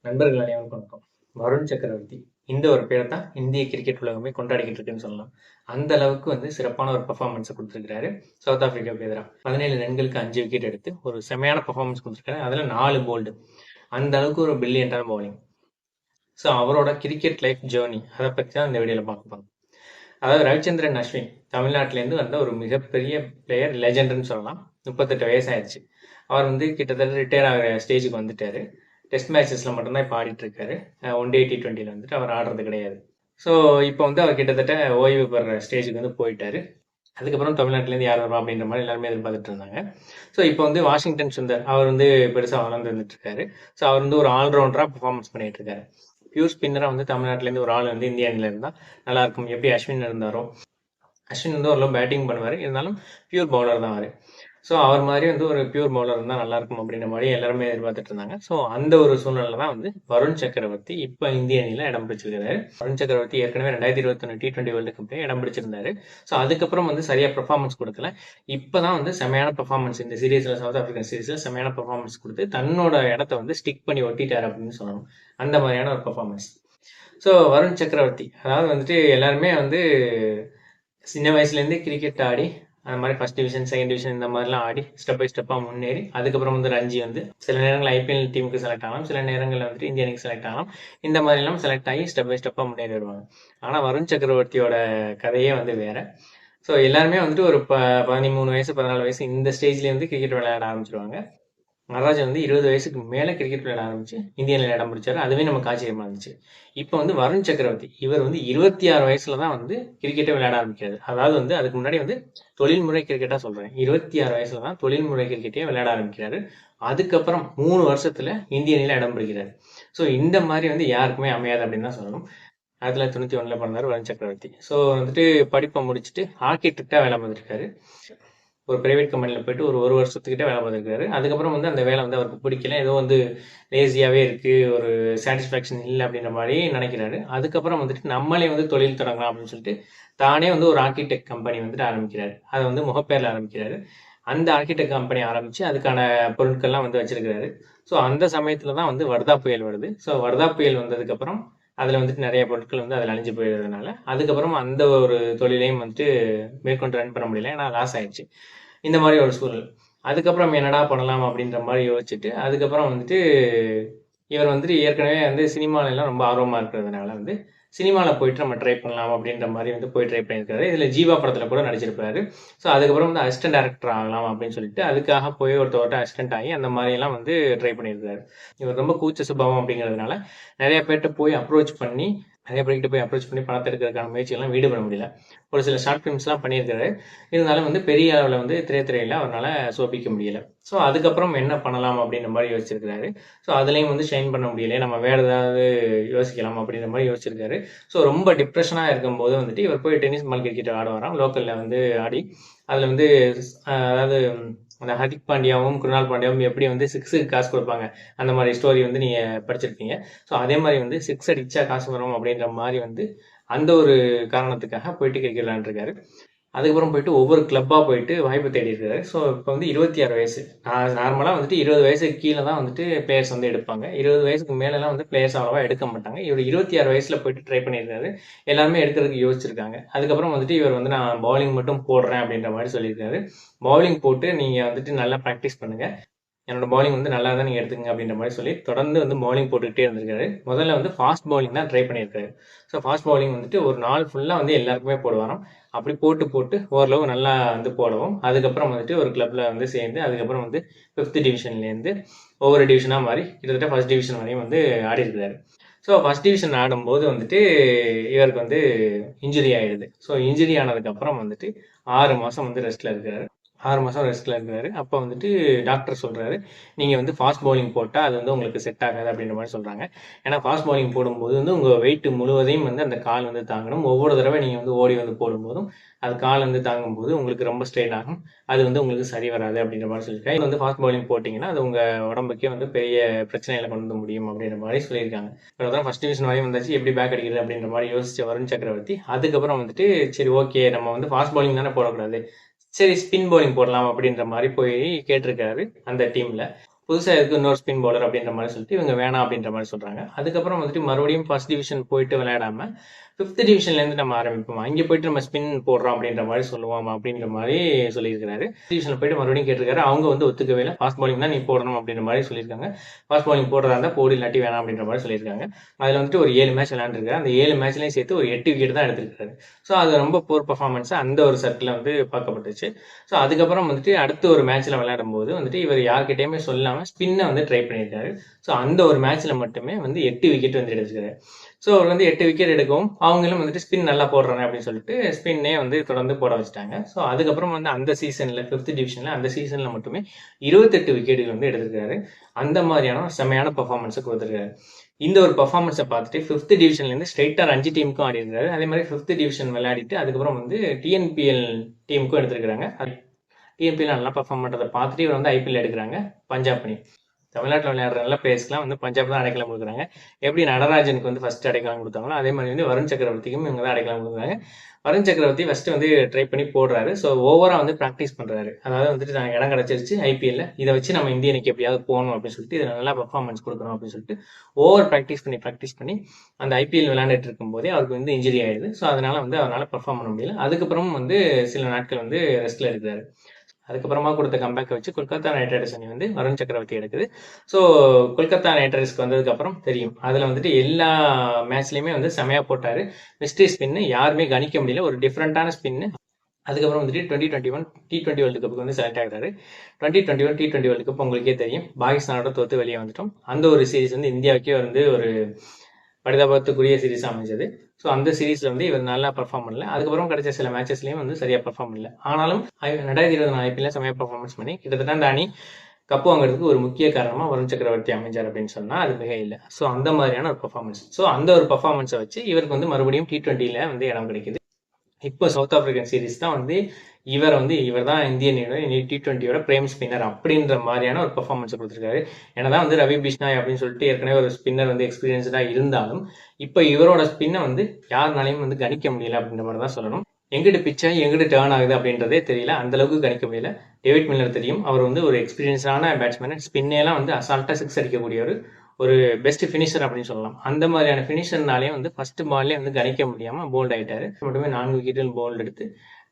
நண்பர்கள் அனைவருக்கும் வணக்கம். வருண் சக்கரவர்த்தி இந்த ஒரு பேரை தான் இந்திய கிரிக்கெட் உலகமே கொண்டாடிக்கிட்டு இருக்குன்னு சொல்லலாம். அந்த அளவுக்கு சிறப்பான ஒரு பெர்ஃபார்மன்ஸை கொடுத்துருக்காரு சவுத் ஆப்பிரிக்காவுக்கு எதிராக. 17 ரன்களுக்கு 5 விக்கெட் எடுத்து ஒரு செமையான பெர்ஃபார்மன்ஸ் கொடுத்துருக்காரு. அதில் 4 போல்டு. அந்த அளவுக்கு ஒரு பிரில்லியண்டான பவுலிங். ஸோ அவரோட கிரிக்கெட் லைஃப் ஜேர்னி அதை பற்றி தான் இந்த வீடியோவில் பார்க்க போகிறோம். அதாவது ரவிச்சந்திரன் அஸ்வின் தமிழ்நாட்டிலேருந்து வந்த ஒரு மிகப்பெரிய பிளேயர், லெஜெண்டுன்னு சொல்லலாம். 38 வயசாயிருச்சு. அவர் கிட்டத்தட்ட ரிட்டையர் ஆகிற ஸ்டேஜுக்கு வந்துட்டாரு. டெஸ்ட் மேட்சஸில் மட்டும்தான் இப்போ ஆடிட்டு இருக்காரு. ஒன் டே T20 அவர் ஆடுறது கிடையாது. ஸோ இப்போ அவர் கிட்டத்தட்ட ஓய்வு பெற ஸ்டேஜுக்கு போயிட்டாரு. அதுக்கப்புறம் தமிழ்நாட்டிலேருந்து யார் வருவா அப்படின்ற மாதிரி எல்லாருமே எதிர்பார்த்துட்டு இருந்தாங்க. ஸோ இப்போ வாஷிங்டன் சுந்தர் அவர் பெருசாக வளர்ந்து வந்துட்டு இருக்காரு. ஸோ அவர் ஒரு ஆல்ரவுண்டராக பெர்ஃபார்மன்ஸ் பண்ணிட்டு இருக்காரு. பியூர் ஸ்பின்னராக தமிழ்நாட்டிலேருந்து ஒரு ஆள் இந்திய அணியில் இருந்தால் நல்லா இருக்கும். எப்படி அஸ்வின் இருந்தாரோ, அஸ்வின் ஓரளவு பேட்டிங் பண்ணுவார், இருந்தாலும் பியூர் பவுலர் தான் அவர். ஸோ அவர் மாதிரி ஒரு பியூர் பவுலர் இருந்தால் நல்லா இருக்கும் அப்படின்ற மாதிரி எல்லாருமே எதிர்பார்த்துட்டு இருந்தாங்க. ஸோ அந்த ஒரு சூழ்நிலை தான் வருண் சக்கரவர்த்தி இப்போ இந்திய அணியில் இடம் பிடிச்சிருக்காரு. வருண் சக்கரவர்த்தி ஏற்கனவே 2021 T20 வேர்ல்டு கப்லேயே இடம் பிடிச்சிருந்தாரு. ஸோ அதுக்கப்புறம் சரியா பெர்ஃபார்மன்ஸ் கொடுக்கல. இப்போ தான் செமையான பெர்ஃபார்மன்ஸ் இந்த சீரீஸில், சவுத் ஆப்பிரிக்கன் சீரீஸில் செமையான பெர்ஃபார்மன்ஸ் கொடுத்து தன்னோட இடத்த ஸ்டிக் பண்ணி ஒட்டிட்டார் அப்படின்னு சொல்லணும். அந்த மாதிரியான ஒரு பெர்ஃபார்மன்ஸ். ஸோ வருண் சக்கரவர்த்தி அதாவது எல்லாருமே சின்ன வயசுலேருந்தே கிரிக்கெட் ஆடி அந்த மாதிரி ஃபர்ஸ்ட் டிவிஷன், செகண்ட் டிவிஷன் இந்த மாதிரிலாம் ஆடி ஸ்டெப் பை ஸ்டெப்பாக முன்னேறி அதுக்கப்புறம் ரஞ்சி சில நேரங்கள் ஐபிஎல் டீமுக்கு செலக்ட் ஆகலாம், சில நேரங்களில் இந்திய அணிக்கு செலக்ட் ஆகலாம். இந்த மாதிரிலாம் செலக்ட் ஆகி ஸ்டெப் பை ஸ்டெப்பாக முன்னேறி வருவாங்க. ஆனால் வருண் சக்கரவர்த்தியோட கதையே வேற. ஸோ எல்லாருமே ஒரு 13 வயசு 14 வயசு இந்த ஸ்டேஜ்லேருந்து கிரிக்கெட் விளையாட ஆரம்பிச்சிருவாங்க. நடராஜ் 20 வயசுக்கு மேலே கிரிக்கெட் விளையாட ஆரம்பிச்சு இந்திய அணியில் இடம் பிடிச்சாரு. அதுவே நமக்கு ஆச்சரியமா இருந்துச்சு. இப்போ வருண் சக்கரவர்த்தி இவர் 26 வயசுல தான் கிரிக்கெட்டை விளையாட ஆரம்பிக்கிறாரு. அதாவது அதுக்கு முன்னாடி தொழில்முறை கிரிக்கெட்டா சொல்றேன். 26 வயசுல தான் தொழில்முறை கிரிக்கெட்டையே விளையாட ஆரம்பிக்கிறாரு. அதுக்கப்புறம் 3 வருஷத்துல இந்திய அணியில இடம் பிடிக்கிறாரு. ஸோ இந்த மாதிரி யாருக்குமே அமையாது அப்படின்னு தான் சொல்லணும். 1991 பிறந்தாரு வருண் சக்கரவர்த்தி. ஸோ படிப்பை முடிச்சுட்டு ஆர்கிடெக்டா வேலை பார்த்துருக்காரு. ஒரு பிரைவேட் கம்பெனியில் போயிட்டு ஒரு வருஷத்துக்கிட்ட வேலை பார்த்துருக்காரு. அதுக்கப்புறம் அந்த வேலை அவருக்கு பிடிக்கல, ஏதோ லேசியாகவே இருக்குது, ஒரு சாட்டிஸ்ஃபேக்ஷன் இல்லை அப்படின்ற மாதிரி நினைக்கிறாரு. அதுக்கப்புறம் நம்மளே தொழில் தொடங்கலாம் அப்படின்னு சொல்லிட்டு தானே ஒரு ஆர்கிடெக்ட் கம்பெனி ஆரம்பிக்கிறாரு. அதை முகப்பேரில் ஆரம்பிக்கிறாரு. அந்த ஆர்கிடெக்ட் கம்பெனி ஆரம்பித்து அதுக்கான பொருட்கள்லாம் வச்சிருக்கிறாரு. ஸோ அந்த சமயத்தில் தான் வர்தா புயல் வருது. ஸோ வர்தா புயல் வந்ததுக்கப்புறம் அதில் நிறைய பொருட்கள் அதில் அழிஞ்சு போயிடுறதுனால அதுக்கப்புறம் அந்த ஒரு தொழிலையும் மேற்கொண்டு ரன் பண்ண முடியல, ஏன்னா லாஸ் ஆயிடுச்சு. இந்த மாதிரி ஒரு சூழல். அதுக்கப்புறம் என்னடா பண்ணலாம் அப்படின்ற மாதிரி யோசிச்சுட்டு அதுக்கப்புறம் இவர் ஏற்கனவே சினிமாலெல்லாம் ரொம்ப ஆர்வமாக இருக்கிறதுனால சினிமாவில் போயிட்டு நம்ம ட்ரை பண்ணலாம் அப்படின்ற மாதிரி போய் ட்ரை பண்ணியிருக்காரு. இதில் ஜீவா படத்தில் கூட நடிச்சிருப்பாரு. ஸோ அதுக்கப்புறம் அசிஸ்டன்ட் டேரக்டர் ஆகலாம் அப்படின்னு சொல்லிட்டு அதுக்காக போய் ஒருத்தவர்கிட்ட அசிஸ்டன்ட் ஆகி அந்த மாதிரியெல்லாம் ட்ரை பண்ணியிருக்காரு. இவர் ரொம்ப கூச்ச சுபாவம் அப்படிங்கிறதுனால நிறைய பேர்கிட்ட போய் அப்ரோச் பண்ணி பணத்தை எடுக்கிறதுக்கான முயற்சிகள்லாம் ஈடுபட முடியல. ஒரு சில ஷார்ட் ஃபிலிம்ஸ்லாம் பண்ணியிருக்காரு. இருந்தாலும் பெரிய அளவில் திரைத்துறையில் அவரால் சோபிக்க முடியல. ஸோ அதுக்கப்புறம் என்ன பண்ணலாம் அப்படின்ற மாதிரி யோசிச்சிருக்காரு. ஸோ அதுலேயும் ஷைன் பண்ண முடியல, நம்ம வேறு ஏதாவது யோசிக்கலாம் அப்படின்ற மாதிரி யோசிச்சிருக்காரு. ஸோ ரொம்ப டிப்ரெஷனாக இருக்கும்போது இவர் போய் டென்னிஸ் பால் கிரிக்கெட் ஆடுவாராம். லோக்கலில் ஆடி அதில் அதாவது அந்த ஹர்திக் பாண்டியாவும் குருணால் பாண்டியாவும் எப்படி சிக்ஸுக்கு காசு கொடுப்பாங்க அந்த மாதிரி ஸ்டோரி நீங்கள் படிச்சிருப்பீங்க. ஸோ அதே மாதிரி சிக்ஸ் அடிச்சா காசு வரும் அப்படின்ற மாதிரி அந்த ஒரு காரணத்துக்காக போயிட்டு கிரிக்கெட் விளையாண்டுருக்காரு. அதுக்கப்புறம் போயிட்டு ஒவ்வொரு கிளப்பாக போயிட்டு வாய்ப்பு தேடி இருக்காரு. ஸோ இப்போ 26 வயசு. நார்மலாக 20 வயசுக்கு கீழே தான் பிளேயர்ஸ் எடுப்பாங்க. 20 வயசுக்கு மேலெலாம் பிளேயர்ஸ் அவ்வளோவா எடுக்க மாட்டாங்க. இவர் 26 வயசில் போயிட்டு ட்ரை பண்ணியிருக்காரு. எல்லாருமே எடுக்கிறதுக்கு யோசிச்சிருக்காங்க. அதுக்கப்புறம் இவர் நான் பவுலிங் மட்டும் போடுறேன் அப்படின்ற மாதிரி சொல்லியிருக்காரு. பவுலிங் போட்டு நீங்கள் நல்லா ப்ராக்டிஸ் பண்ணுங்கள், என்னோட பவுலிங் நல்லா தான் நீங்கள் எடுத்துக்கங்க அப்படின்ற மாதிரி சொல்லி தொடர்ந்து பவுலிங் போட்டுக்கிட்டே இருந்திருக்காரு. முதல்ல ஃபாஸ்ட் பவுலிங் தான் ட்ரை பண்ணியிருக்காரு. ஸோ ஃபாஸ்ட் பவுலிங் ஒரு நாள் ஃபுல்லாக எல்லாருக்குமே போடுவாராம். அப்படி போட்டு ஓரளவு நல்லா போடவும் அதுக்கப்புறம் ஒரு கிளப்பில் சேர்ந்து அதுக்கப்புறம் 5th டிவிஷன்லேருந்து ஒவ்வொரு டிவிஷனாக மாறி கிட்டத்தட்ட ஃபர்ஸ்ட் டிவிஷன் வரையும் ஆடி இருக்கிறாரு. ஸோ ஃபர்ஸ்ட் டிவிஷன் ஆடும்போது இவருக்கு இன்ஜுரி ஆயிடுது. ஸோ இன்ஜுரி ஆனதுக்கப்புறம் 6 மாதம் ரெஸ்ட்டில் இருக்கிறாரு. 6 மாதம் ரெஸ்ட்டில் இருக்கிறாரு. அப்போ டாக்டர் சொல்கிறாரு, நீங்கள் ஃபாஸ்ட் பவுலிங் போட்டால் அது உங்களுக்கு செட் ஆகாது அப்படின்ற மாதிரி சொல்கிறாங்க. ஏன்னா ஃபாஸ்ட் பவுலிங் போடும்போது உங்கள் வெயிட் முழுவதையும் அந்த கால் தாங்கணும். ஒவ்வொரு தடவை நீங்கள் ஓடி போடும்போதும் அது கால் தாங்கும்போது உங்களுக்கு ரொம்ப ஸ்ட்ரெயின் ஆகும். அது உங்களுக்கு சரி வராது அப்படின்ற மாதிரி சொல்லியிருக்காங்க. இது ஃபாஸ்ட் பவுலிங் போட்டிங்கன்னா அது உங்கள் உடம்புக்கே பெரிய பிரச்சனைகளை கொண்டு முடியும் அப்படின்ற மாதிரி சொல்லியிருக்காங்க. இப்போ ஃபர்ஸ்ட் டிவிஷன் வரையும் வந்தாச்சு, எப்படி பேக் அடிக்கிறது அப்படின்ற மாதிரி யோசிச்ச வருண் சக்கரவர்த்தி அதுக்கப்புறம் சரி ஓகே, நம்ம ஃபாஸ்ட் பவுலிங் தானே போடக்கூடாது, சரி ஸ்பின் பவுலிங் போடலாம் அப்படின்ற மாதிரி போய் கேட்டிருக்காரு அந்த டீமில். புதுசா எதுக்கு இன்னொரு ஸ்பின் பவுலர் அப்படின்ற மாதிரி சொல்லிட்டு இவங்க வேணாம் அப்படின்ற மாதிரி சொல்றாங்க. அதுக்கப்புறம் வந்துட்டு மறுபடியும் ஃபர்ஸ்ட் டிவிஷன் போயிட்டு விளையாடாம 5th டிவிஷன்லேருந்து நம்ம ஆரம்பிப்போம், அங்கே போயிட்டு நம்ம ஸ்பின் போடுறோம் அப்படின்ற மாதிரி சொல்லுவோம் அப்படின்ற மாதிரி சொல்லியிருக்காரு. டிவிஷனில் போயிட்டு மறுபடியும் கேட்டிருக்காரு. அவங்க வந்து ஒத்துக்கவே இல்லை. ஃபாஸ்ட் பவுலிங் தான் நீ போடணும் அப்படின்ற மாதிரி சொல்லியிருக்காங்க. ஃபாஸ்ட் பவுலிங் போடுறதா இருந்தால் போடு, இல்லாட்டி வேணாம் அப்படின்ற மாதிரி சொல்லியிருக்காங்க. அதில் வந்துட்டு ஒரு 7 மேட்ச் விளையாண்டுருக்காரு. அந்த 7 மேட்ச்லையும் சேர்த்து ஒரு 8 விக்கெட் தான் எடுத்திருக்காரு. ஸோ அது ரொம்ப போர் பர்ஃபார்மன்ஸ் அந்த ஒரு சர்க்கிளில் வந்து பார்க்கப்பட்டுச்சு. ஸோ அதுக்கப்புறம் வந்துட்டு அடுத்த ஒரு மேட்ச்சில் விளையாடும் போது வந்துட்டு இவர் யார்கிட்டயுமே சொல்லாமல் ஸ்பின்னை வந்து ட்ரை பண்ணியிருக்காரு. ஸோ அந்த ஒரு மேட்ச்சில் மட்டுமே வந்து 8 விக்கெட் வந்து எடுத்திருக்காரு. ஸோ அவர் வந்து 8 விக்கெட் எடுக்கவும் அவங்களும் வந்துட்டு ஸ்பின் நல்லா போடுறாங்க அப்படின்னு சொல்லிட்டு ஸ்பின்னே வந்து தொடர்ந்து போட வச்சுட்டாங்க. ஸோ அதுக்கப்புறம் வந்து அந்த சீசனில் 5th டிவிஷனில் அந்த சீசனில் மட்டுமே 28 விக்கெட்டுகள் வந்து எடுத்திருக்காரு. அந்த மாதிரியான செமையான பர்ஃபார்மன்ஸை கொடுத்துருக்காரு. இந்த ஒரு பர்ஃபார்மன்ஸை பார்த்துட்டு 5th டிவிஷன்லேருந்து ஸ்ட்ரைட்டாக 5 டீமுக்கும் ஆடி இருக்காரு. அதே மாதிரி 5th டிவிஷன் விளையாடிட்டு அதுக்கப்புறம் வந்து டிஎன்பிஎல் டீமுக்கும் எடுத்திருக்காங்க. டிஎன்பிஎல் நல்லா பர்ஃபார்ம் பண்ணுறதை பார்த்துட்டு இவர் வந்து ஐபிஎல் எடுக்கிறாங்க. பஞ்சாப் அணி தமிழ்நாட்டில் விளையாடுற நல்ல பிளேயர்ஸ்லாம் வந்து பஞ்சாப் தான் அடைக்கலம் கொடுக்குறாங்க. எப்படி நடராஜனுக்கு வந்து ஃபர்ஸ்ட் அடைக்கலம் கொடுத்தாங்களோ அதே மாதிரி வந்து வருண் சக்கரவர்த்திக்கும் இவங்க தான் அடைக்கலம் கொடுக்குறாங்க. வருண் சக்கரவர்த்தி ஃபர்ஸ்ட் வந்து ட்ரை பண்ணி போடுறாரு. ஸோ ஓவராக வந்து ப்ராக்டிஸ் பண்ணுறாரு. அதாவது வந்துட்டு நான் இடம் கிடச்சிருச்சு ஐபிஎல்ல, இதை வச்சு நம்ம இந்திய அணிக்கு எப்படியாவது போகணும் அப்படின்னு சொல்லிட்டு இதில் நல்லா பர்ஃபார்மன்ஸ் கொடுக்கணும் அப்படின்னு சொல்லிட்டு ஓவர் ப்ராக்டிஸ் பண்ணி அந்த ஐபிஎல் விளையாண்டுட்டு இருக்கும்போதே அவருக்கு வந்து இன்ஜுரி ஆயிடுது. ஸோ அதனால வந்து அவரால் பர்ஃபார்ம் பண்ண முடியல. அதுக்கப்புறம் வந்து சில நாட்கள் வந்து ரெஸ்ட்ல இருக்கிறாரு. அதுக்கப்புறமா கொடுத்த கம்பேக்கை வச்சு கொல்கத்தா நைட் ரைடர்ஸ் அணி வந்து வருண் சக்கரவர்த்தி எடுக்குது. ஸோ கொல்கத்தா நைட் ரைடர்ஸ்க்கு வந்ததுக்கப்புறம் தெரியும், அதில் வந்துட்டு எல்லா மேட்ச்லையுமே வந்து செமையாக போட்டார். மிஸ்ட்ரி ஸ்பின்னு யாருமே கணிக்க முடியல, ஒரு டிஃப்ரெண்ட்டான ஸ்பின்னு. அதுக்கப்புறம் வந்துட்டு 2021 T20 வேர்ல்டு கப்புக்கு வந்து செலக்ட் ஆகிறாரு. 2021 T20 வேர்ல்டு கப் உங்களுக்கே தெரியும், பாகிஸ்தானோட தோற்று வெளியே வந்துட்டோம். அந்த ஒரு சீரீஸ் வந்து இந்தியாவுக்கே வந்து ஒரு பரிதாபத்துக்குரிய சீரீஸ் அமைஞ்சது. ஸோ அந்த சீரீஸ்ல வந்து இவர் நல்லா பர்ஃபார்ம் பண்ணல. அதுக்கப்புறம் கிடைச்ச சில மேட்சஸ்லையும் வந்து சரியா பர்ஃபார்ம் பண்ணல. ஆனாலும் 2024 ஐபிஎல்ல செமையா பர்ஃபார்மன்ஸ் பண்ணி கிட்டத்தட்ட அந்த அணி கப்பு வாங்குறதுக்கு ஒரு முக்கிய காரணமா வருண் சக்கரவர்த்தி அமைஞ்சார் அப்படின்னு சொன்னா அது மிக இல்லை. ஸோ அந்த மாதிரியான ஒரு பர்ஃபார்மன்ஸ். ஸோ அந்த ஒரு பர்ஃபார்மன்ஸை வச்சு இவருக்கு வந்து மறுபடியும் T20ல வந்து இடம் கிடைக்குது. இப்போ சவுத் ஆப்பிரிக்கன் சீரீஸ் தான் வந்து இவர் தான் இந்தியன் T20யோட பிரேம் ஸ்பின்னர் அப்படின்ற மாதிரியான ஒரு பர்ஃபார்மன்ஸ் கொடுத்துருக்காரு. என்னதான் வந்து ரவி பிஷ்னாய் அப்படின்னு சொல்லிட்டு ஏற்கனவே ஒரு ஸ்பின்னர் வந்து எக்ஸ்பீரியன்ஸ்டா இருந்தாலும் இப்போ இவரோட ஸ்பின்னை வந்து யாருனாலையும் வந்து கணிக்க முடியல அப்படின்ற மாதிரி தான் சொல்லணும். எங்கிட்ட பிச்சா எங்கிட்ட டேர்ன் ஆகுது அப்படின்றதே தெரியல, அந்த அளவுக்கு கணிக்க முடியல. டேவிட் மில்லர் தெரியும், அவர் வந்து ஒரு எக்ஸ்பீரியன்ஸான பேட்ஸ்மேன், ஸ்பின்னெல்லாம் வந்து அசால்ட்டா 6 அடிக்கக்கூடிய ஒரு பெஸ்ட் ஃபினிஷர் அப்படின்னு சொல்லலாம். அந்த மாதிரியான ஃபினிஷர்னாலே வந்து ஃபர்ஸ்ட் பால்லே வந்து கணிக்க முடியாம போல்ட் ஆயிட்டாரு. மட்டுமே 4 விக்கெட்டில் போல்ட் எடுத்து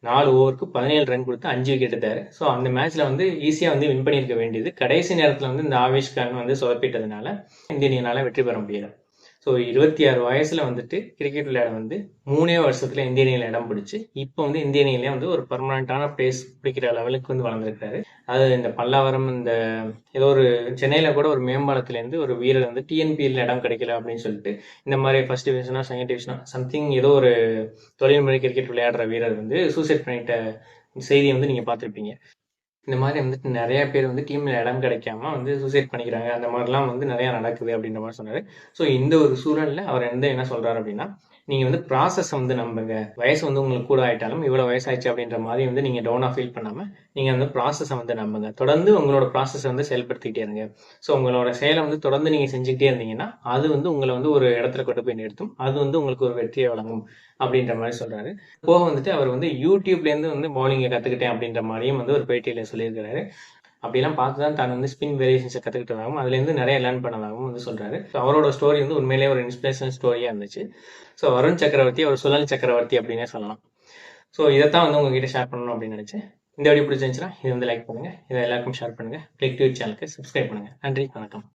4 ஓவருக்கு 17 ரன் கொடுத்து 5 விக்கெட் எடுத்தாரு. ஸோ அந்த மேட்ச்ல வந்து ஈஸியா வந்து வின் பண்ணியிருக்க வேண்டியது, கடைசி நேரத்தில் வந்து இந்த ஆவேஷ் கான் வந்து சொதப்பிட்டதுனால இந்திய அணியினால வெற்றி பெற முடியல. ஸோ 26 வயசுல வந்துட்டு கிரிக்கெட் விளையாட வந்து 3 வருஷத்துல இந்திய அணியில இடம் பிடிச்சி இப்போ வந்து இந்திய அணியிலே வந்து ஒரு பர்மனண்டான பிளேஸ் பிடிக்கிற லெவலுக்கு வந்து வளர்ந்துருக்காரு. அது இந்த பல்லாவரம், இந்த ஏதோ ஒரு சென்னையில கூட ஒரு மேம்பாலத்திலேருந்து ஒரு வீரர் வந்து டிஎன்பிஎல் இடம் கிடைக்கல அப்படின்னு சொல்லிட்டு இந்த மாதிரி ஃபர்ஸ்ட் டிவிஷனா செகண்ட் டிவிஷனா சம்திங் ஏதோ ஒரு தொழில்முறை கிரிக்கெட் விளையாடுற வீரர் வந்து சூசைட் பண்ணிட்ட செய்தியை வந்து நீங்க பார்த்துருப்பீங்க. இந்த மாதிரி வந்துட்டு நிறைய பேர் வந்து டீம்ல இடம் கிடைக்காம வந்து சூசைட் பண்ணிக்கிறாங்க. அந்த மாதிரிலாம் வந்து நிறைய நடக்குது அப்படின்ற மாதிரி சொன்னாரு. ஸோ இந்த ஒரு சூழல்ல அவர் என்ன சொல்றாரு அப்படின்னா, நீங்க வந்து ப்ராசஸ் வந்து நம்புங்க. வயசு வந்து உங்களுக்கு கூட ஆயிட்டாலும் இவ்வளவு வயசாயிடுச்சு அப்படின்ற மாதிரி வந்து நீங்க டவுனா ஃபீல் பண்ணாம நீங்க வந்து ப்ராசஸை வந்து நம்புங்க. தொடர்ந்து உங்களோட ப்ராசஸை வந்து செயல்படுத்திக்கிட்டே இருங்க. ஸோ உங்களோட செயலை வந்து தொடர்ந்து நீங்க செஞ்சுக்கிட்டே இருந்தீங்கன்னா அது வந்து உங்களை வந்து ஒரு இடத்துல கொண்டு போய் நிறுத்தும். அது வந்து உங்களுக்கு ஒரு வெற்றியை வழங்கும் அப்படின்ற மாதிரி சொல்றாரு. போக வந்துட்டு அவர் வந்து யூடியூப்லேருந்து வந்து பவுலிங்கை கற்றுக்கிட்டேன் அப்படின்ற மாதிரியும் வந்து ஒரு பேட்டியில் சொல்லியிருக்கிறாரு. அப்படிலாம் பார்த்து தான் தான் வந்து ஸ்பின் வேரியேஷன்ஸை கற்றுக்கிட்டதாகவும் அதுலேருந்து நிறைய லேர்ன் பண்ணதாகவும் வந்து சொல்கிறாரு. ஸோ அவரோட ஸ்டோரி வந்து உண்மையிலேயே ஒரு இன்ஸ்பிரேஷனல் ஸ்டோரியாக இருந்துச்சு. ஸோ வருண் சக்கரவர்த்தி ஒரு சுழல் சக்கரவர்த்தி அப்படின்னே சொல்லலாம். ஸோ இதைத்தான் வந்து உங்ககிட்ட ஷேர் பண்ணணும் அப்படின்னு நினச்சேன். இந்த வீடியோ பிடிச்சிருந்துச்சுன்னா இதை வந்து லைக் பண்ணுங்கள், இதை எல்லாருக்கும் ஷேர் பண்ணுங்கள், கிளிக் டு சேனலுக்கு சப்ஸ்கிரைப் பண்ணுங்கள். நன்றி, வணக்கம்.